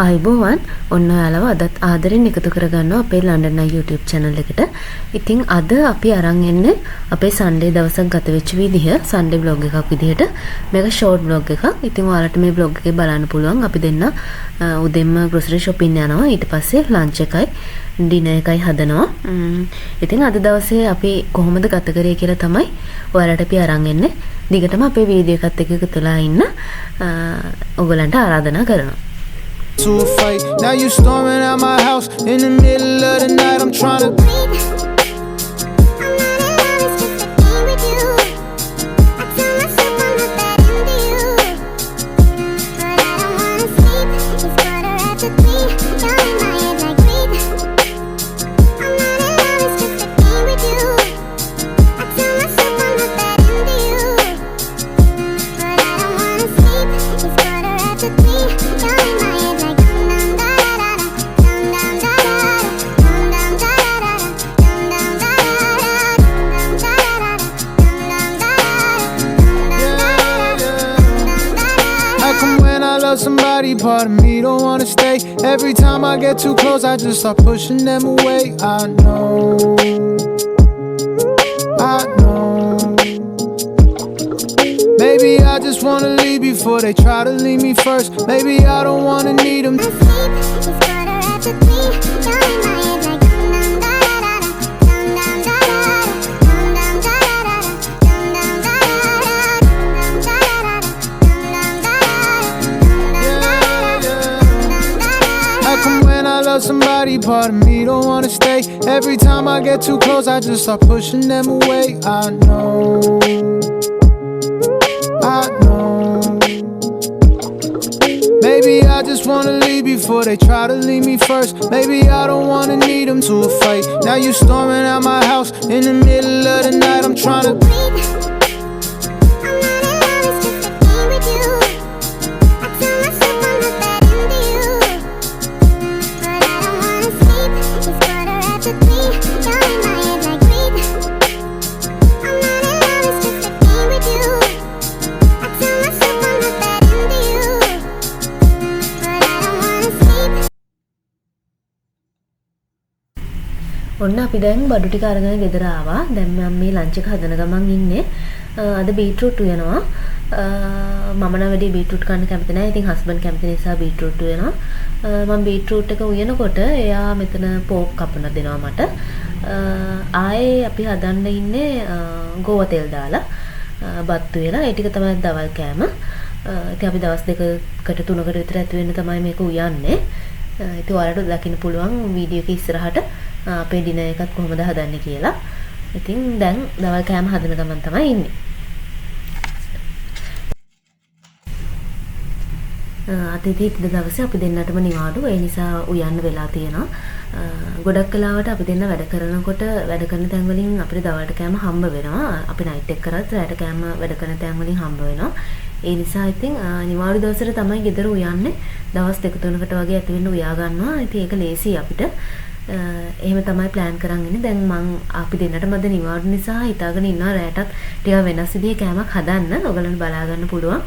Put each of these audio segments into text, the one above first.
අයිබෝවන් ඔන්න ඔයාලව අදත් ආදරෙන් එකතු කරගන්නවා අපේ LondonEye YouTube channel එකට. ඉතින් අද අපි අරන් එන්නේ අපේ Sunday දවසක් ගත වෙච්ච විදිහ Sunday vlog එකක් විදිහට. මේක short vlog එකක්. ඉතින් ඔයාලට මේ vlog එකේ බලන්න පුළුවන් අපි දෙන්න උදේම grocery shopping යනවා. ඊට පස්සේ lunch එකයි dinner එකයි හදනවා. ඉතින් අද දවසේ අපි කොහොමද ගත කරේ කියලා තමයි ඔයාලට අපි අරන් එන්නේ. දිගටම අපේ වීඩියෝ එකත් එක්ක එකතුලා ඉන්න ඔයගලන්ට ආරාධනා කරනවා. To a fight. Now you storming out my house in the middle of the night. I'm trying to somebody, part of me don't wanna stay. Every time I get too close, I just start pushing them away. I know. Maybe I just wanna leave before they try to leave me first. Maybe I don't wanna need them. Somebody, part of me don't wanna stay. Every time I get too close, I just start pushing them away. I know. Maybe I just wanna leave before they try to leave me first. Maybe I don't wanna need them to a fight. Now you storming out my house in the middle of the night. I'm trying to ඔන්න අපි දැන් බඩු ටික අරගෙන ගෙදර ආවා. දැන් මම මේ ලන්ච් එක හදන ගමන් ඉන්නේ. අද බීට්‍රූට් උයනවා. මම නම් වැඩි බීට්‍රූට් කන්න කැමති නැහැ. ඉතින් හස්බන්ඩ් කැමති නිසා බීට්‍රූට් උයනවා. මම බීට්‍රූට් එක උයනකොට එයා මෙතන පෝක් කපන දෙනවා මට. ආයේ අපි හදන්න ඉන්නේ ගෝවා තෙල් දාලා බත් උයලා. ඒ ටික තමයි දවල් කෑම. ඉතින් අපි දවස් දෙකකට තුනකට විතර ඇති වෙන්න තමයි මේක උයන්නේ. ඉතින් ඔයාලට දකින්න පුළුවන් වීඩියෝ එක ඉස්සරහට අපේ ඩිනර් එකත් කොහොමද හදන්නේ කියලා. ඉතින් දැන් දවල් කෑම හදන ගමන් තමයි ඉන්නේ. අද දවසේ අපි දෙන්නටම නිවාඩු. ඒ නිසා උයන්න වෙලා තියෙනවා. ගොඩක් කලාවට අපි දෙන්න වැඩ කරනකොට වැඩ කරන තැන් වලින් අපිට දවල්ට කෑම හම්බ වෙනවා. අපි නයිට් එක කරත් රැට කෑම වැඩ කරන තැන් වලින් හම්බ වෙනවා. ඒ නිසා ඉතින් නිවාඩු දවසට තමයි ගෙදර උයන්නේ. දවස් දෙක තුනකට වගේ ඇති වෙන්න උයා ගන්නවා. ඉතින් ඒක ලේසි අපිට. එහෙම තමයි ප්ලෑන් කරන් ඉන්නේ. දැන් මං අපි දෙන්නටම අද නිවාඩු නිසා හිතාගෙන ඉන්නවා රැටත් ටිකක් වෙනස් විදිහේ කෑමක් හදන්න. ඔයගලන්ට බලා ගන්න පුළුවන්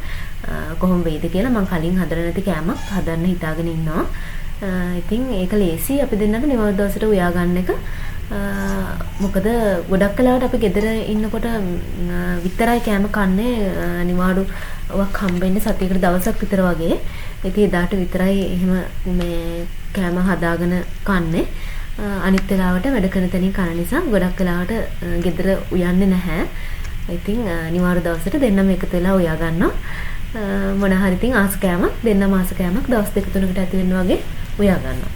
කොහොම වෙයිද කියලා. මං කලින් හදලා නැති කෑමක් හදන්න හිතාගෙන ඉන්නවා. ඉතින් ඒක ලේසි අපි දෙන්නට නිවාඩු දවසට උයා ගන්න එක. මොකද ගොඩක් කලාවට අපි ගෙදර ඉන්නකොට විතරයි කෑම කන්නේ. නිවාඩුවක් හම්බෙන්නේ සතියකට දවසක් විතර වගේ. ඉතින් එදාට විතරයි එහෙම මේ කෑම හදාගෙන කන්නේ. අනිත් වෙලාවට වැඩ කරන තැනින් කන නිසා ගොඩක් වෙලාවට ගෙදර උයන්නේ නැහැ. ඉතින් නිවාඩු දවසට දෙන්නම එකතු වෙලා උයා ගන්නවා. මොන හරි ඉතින් ආස කෑමක් දෙන්නම ආස කෑමක් දවස් දෙක තුනකට ඇති වෙන්න වගේ උයා ගන්නවා.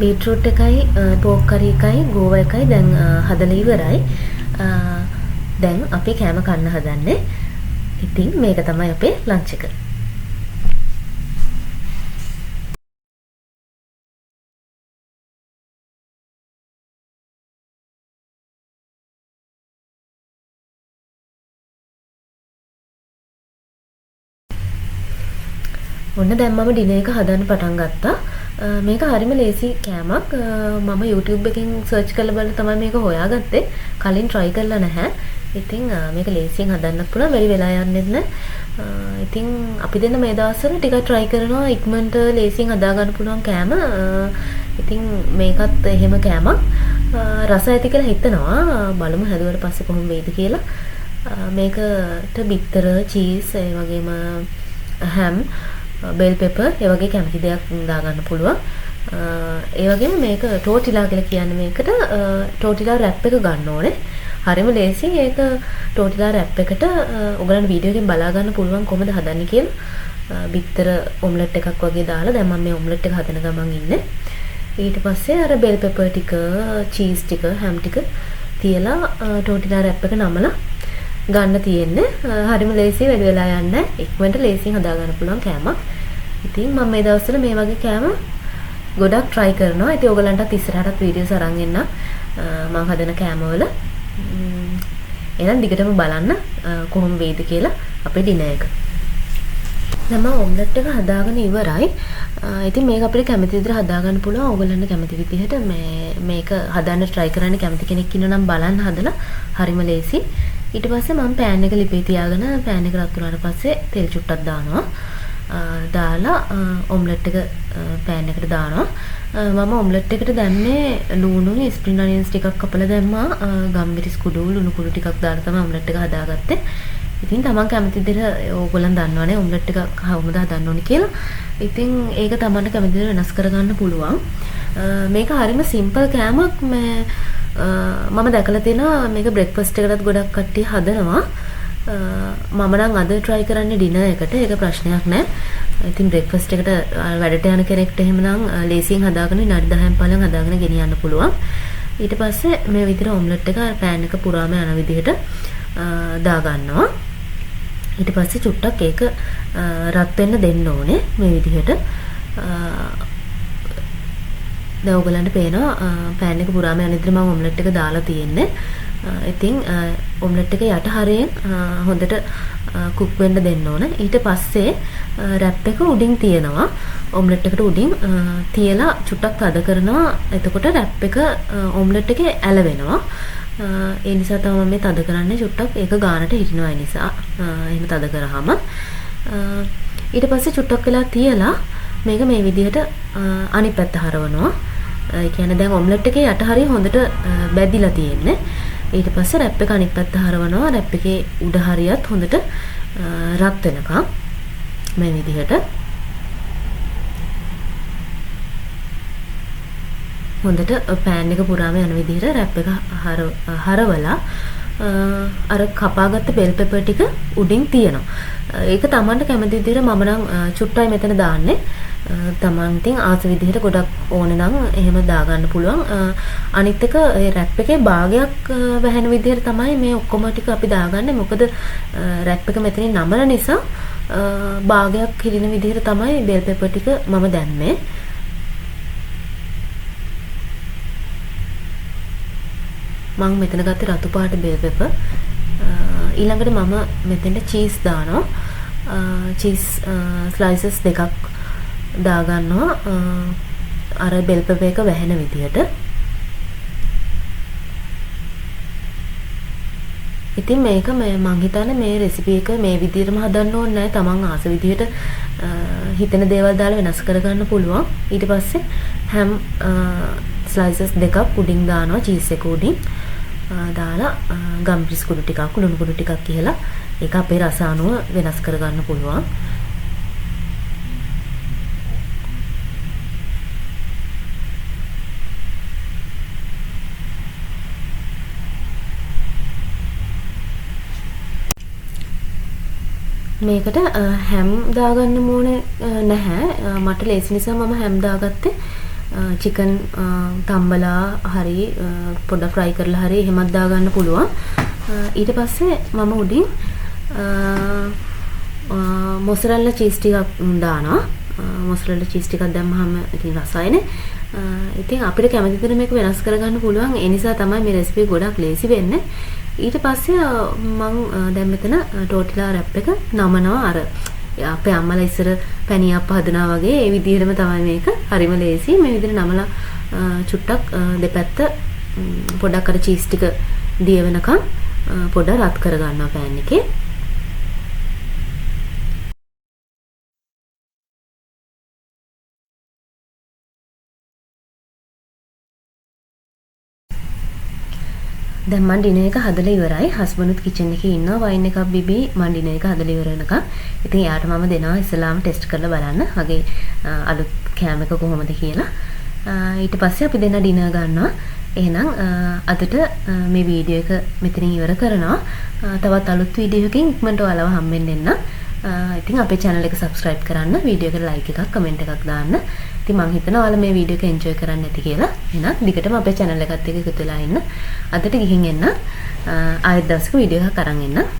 බීට්‍රූට් එකයි පෝක් කරි එකයි ගෝවා එකයි දැන් හදලා ඉවරයි. දැන් අපි කෑම කන්න හදන්නේ. ඉතින් මේක තමයි අපේ ලන්ච් එක. ඔන්න දැන් මම ඩිනර් එක හදන්න පටන් ගත්තා. මේක හරිම ලේසි කෑමක්. මම YouTube එකෙන් සර්ච් කරලා බලලා තමයි මේක හොයාගත්තේ. කලින් try කරලා නැහැ. ඉතින් මේක ලේසියෙන් හදන්න පුළුවන්. වැඩි වෙලා යන්නේ නැහැ. ඉතින් අපි දෙන්න මේ දවස්වල ටිකක් try කරනවා ඉක්මනට ලේසියෙන් හදා ගන්න පුළුවන් කෑම. ඉතින් මේකත් එහෙම කෑමක්. රස ඇති කියලා හිතනවා. බලමු හැදුවට පස්සේ කොහොම වෙයිද කියලා. මේකට බිත්තර, චීස්, ඒ වගේම හැම්, බෙල් පෙපර් ඒ වගේ කැමති දෙයක් දාගන්න පුළුවන්. ඒ වගේම මේක ටෝටිලා කියලා කියන්නේ මේකට ටෝටිලා රැප් එක ගන්න ඕනේ. හරිම ලේසි. ඒක ටෝටිලා රැප් එකට ඔයගලන්ට වීඩියෝ එකෙන් බලා ගන්න පුළුවන් කොහොමද හදන්නේ කියලා. බිත්තර ඔම්ලට් එකක් වගේ දාලා දැන් මම මේ ඔම්ලට් එක හදන ගමන් ඉන්නේ. ඊට පස්සේ අර බෙල් පෙපර් ටික, චීස් ටික, හැම් ටික තියලා ටෝටිලා රැප් එක නමලා ගන්න තියෙන්නේ. හරිම ලේසි, වැඩි වෙලා යන්නේ. ඉක්මනට ලේසියෙන් හදා ගන්න පුළුවන් කෑමක්. ඉතින් මම මේ දවස්වල මේ වගේ කෑම ගොඩක් try කරනවා. ඉතින් ඔයගලන්ටත් ඉස්සරහටත් වීඩියෝස් අරන් එන්න මම හදන කෑමවල. එහෙනම් දිගටම බලන්න කොහොම වෙයිද කියලා අපේ ඩිනර් එක. දැන් මම ඔම්ලට් එක හදාගෙන ඉවරයි. ඉතින් මේක අපිට කැමති විදිහට හදා ගන්න පුළුවන්. ඔයගලන්ට කැමති විදිහට මේක හදන්න try කරන්න කැමති කෙනෙක් ඉන්නවා නම් බලන්න හදලා හරිම ලේසි. ඊට පස්සේ මම පෑන් එක ලිපේ තියාගෙන පෑන් එක රත් වුණාට පස්සේ තෙල් චුට්ටක් දානවා. දාලා ඔම්ලට් එක පෑන් එකට දානවා. මම ඔම්ලට් එකට දැම්මේ ලුණුයි ස්ප්‍රින් ඔනියන්ස් ටිකක් කපලා දැම්මා. ගම්මිරිස් කුඩු, ලුණු කුඩු ටිකක් දාලා තමයි ඔම්ලට් එක හදාගත්තේ. ඉතින් තමන් කැමති විදිහට ඕගොල්ලන් දන්නවනේ ඔම්ලට් එක කොහොමද හදන්න ඕනේ කියලා. ඉතින් ඒක තමන්ට කැමති විදිහට වෙනස් කරගන්න පුළුවන්. මේක හරිම සිම්පල් කෑමක්. මම දැකලා තියෙනවා මේක බ්‍රෙක්ෆාස්ට් එකකටත් ගොඩක් කට්ටිය හදනවා. මම නම් අද try කරන්නේ ඩිනර් එකට. ඒක ප්‍රශ්නයක් නෑ. ඉතින් බ්‍රෙක්ෆාස්ට් එකට වැඩට යන කෙනෙක්ට එහෙමනම් ලේසියෙන් හදාගෙන විනාඩි 10න් 15න් හදාගෙන ගෙනියන්න පුළුවන්. ඊට පස්සේ මේ විදිහට ඔම්ලට් එක පෑන් එක පුරාම යන විදිහට දා ගන්නවා. ඊට පස්සේ චුට්ටක් ඒක රත් වෙන්න දෙන්න ඕනේ මේ විදිහට. දැන් ඔයගලන්ට පේනවා පෑන් එක පුරාම යන විදිහට මම ඔම්ලට් එක දාලා තියෙන්නේ. ඉතින් ඔම්ලට් එක යට හරියෙන් හොඳට කුක් වෙන්න දෙන්න ඕන. ඊට පස්සේ රැප් එක උඩින් තියනවා. ඔම්ලට් එකට උඩින් තියලා චුට්ටක් තද කරනවා. එතකොට රැප් එක ඔම්ලට් එකේ ඇලවෙනවා. ඒ නිසා තමයි මේ තද කරන්නේ. චුට්ටක් ඒක ගානට හිටිනවා. ඒ නිසා එහෙම තද කරාම ඊට පස්සේ චුට්ටක් වෙලා තියලා මේක මේ විදිහට අනිත් පැත්ත හරවනවා. ඒ කියන්නේ දැන් ඔම්ලට් එකේ යට හරිය හොඳට බැදිලා තියෙන්නේ. ඊට පස්සේ රැප් එක අනිත් පැත්ත හරවනවා. රැප් එකේ උඩ හරියත් හොඳට රත් වෙනකම් මේ විදිහට හොඳට පෑන් එක පුරාම යන විදිහට රැප් එක හරවලා අර කපාගත්ත බෙල් පෙපර් ටික උඩින් තියනවා. ඒක තමන්ට කැමති විදිහට මම නම් චුට්ටයි මෙතන දාන්නේ. තමන් ඉතින් ආස විදිහට ගොඩක් ඕනේ නම් එහෙම දාගන්න පුළුවන්. අනිත් එක ඒ රැප් එකේ භාගයක් වැහෙන විදිහට තමයි මේ ඔක්කොම ටික අපි දාගන්නේ. මොකද රැප් එක මෙතනින් නමන නිසා භාගයක් කිරින විදිහට තමයි බෙල් පෙපර් ටික මම දැම්මේ. මම මෙතන ගත්තේ රතු පාට බෙල් පෙපර්. ඊළඟට මම මෙතෙන්ට චීස් දානවා. චීස් ස්ලයිසස් දෙකක් දාගන්නවා අර බෙල් පෙපර් එක වැහෙන විදිහට. ඉතින් මේක මම හිතන්නේ මේ රෙසිපි එක මේ විදිහටම හදන්න ඕනේ නැහැ. තමන් ආස විදිහට හිතෙන දේවල් දාලා වෙනස් කරගන්න පුළුවන්. ඊට පස්සේ හැම් ස්ලයිසස් දෙකක් උඩින් දානවා. චීස් එක උඩින් දාලා ගම්රිස් කුඩු ටිකක්, ලුණු කුඩු ටිකක් කියලා ඒක අපේ රස අනුව වෙනස් කරගන්න පුළුවන්. මේකට හැම් දාගන්න ඕනේ නැහැ. මට ලේසි නිසා මම හැම් දාගත්තේ. චිකන් තම්බලා හරි පොඩ්ඩක් ෆ්‍රයි කරලා හරි එහෙමත් දාගන්න පුළුවන්. ඊට පස්සේ මම උඩින් මොසරෙල්ලා චීස් ටිකක් දානවා. මොසරෙල්ලා චීස් ටිකක් දැම්මහම ඉතින් රසයිනේ. ඉතින් අපිට කැමති විදිහට මේක වෙනස් කරගන්න පුළුවන්. ඒ නිසා තමයි මේ රෙසිපි ගොඩක් ලේසි වෙන්නේ. ඊට පස්සේ මම දැන් මෙතන ටෝටිලා රැප් එක නමනවා අර අපේ අම්මලා ඉස්සර පැණියක් හදනවා වගේ ඒ විදිහටම තමයි මේක. හරිම ලේසි. මේ විදිහට නමලා චුට්ටක් දෙපැත්ත පොඩක් අර චීස් ටික දිය වෙනකන් පොඩ රත් කර ගන්නවා පෑන් එකේ. දැන් මම ඩිනර් එක හදලා ඉවරයි. හස්බන්ඩ්ත් කිචන් එකේ ඉන්නවා. වයින් එකක් බිබී මම ඩිනර් එක හදලා ඉවර වෙනකන්. ඉතින් එයාට මම දෙනවා ඉස්සලාම ටෙස්ට් කරලා බලන්න. මගේ අලුත් කෑම එක කොහොමද කියලා. ඊට පස්සේ අපි දෙන්න ඩිනර් ගන්නවා. එහෙනම් අදට මේ වීඩියෝ එක මෙතනින් ඉවර කරනවා. තවත් අලුත් වීඩියෝ එකකින් ඉක්මනට ඔයාලව හම්බෙන්න එන්න. ඉතින් අපේ channel එක subscribe කරන්න, වීඩියෝ එකට like එකක්, comment එකක් දාන්න. ඉතින් මම හිතනවා ඔයාලා මේ වීඩියෝ එක enjoy කරන්න ඇති කියලා. එහෙනම් දිගටම අපේ channel එකත් එක්ක එකතු වෙලා ඉන්න. අදට ගිහින් එන්න. ආයෙත් දවසක වීඩියෝ එකක් අරන් එන්න.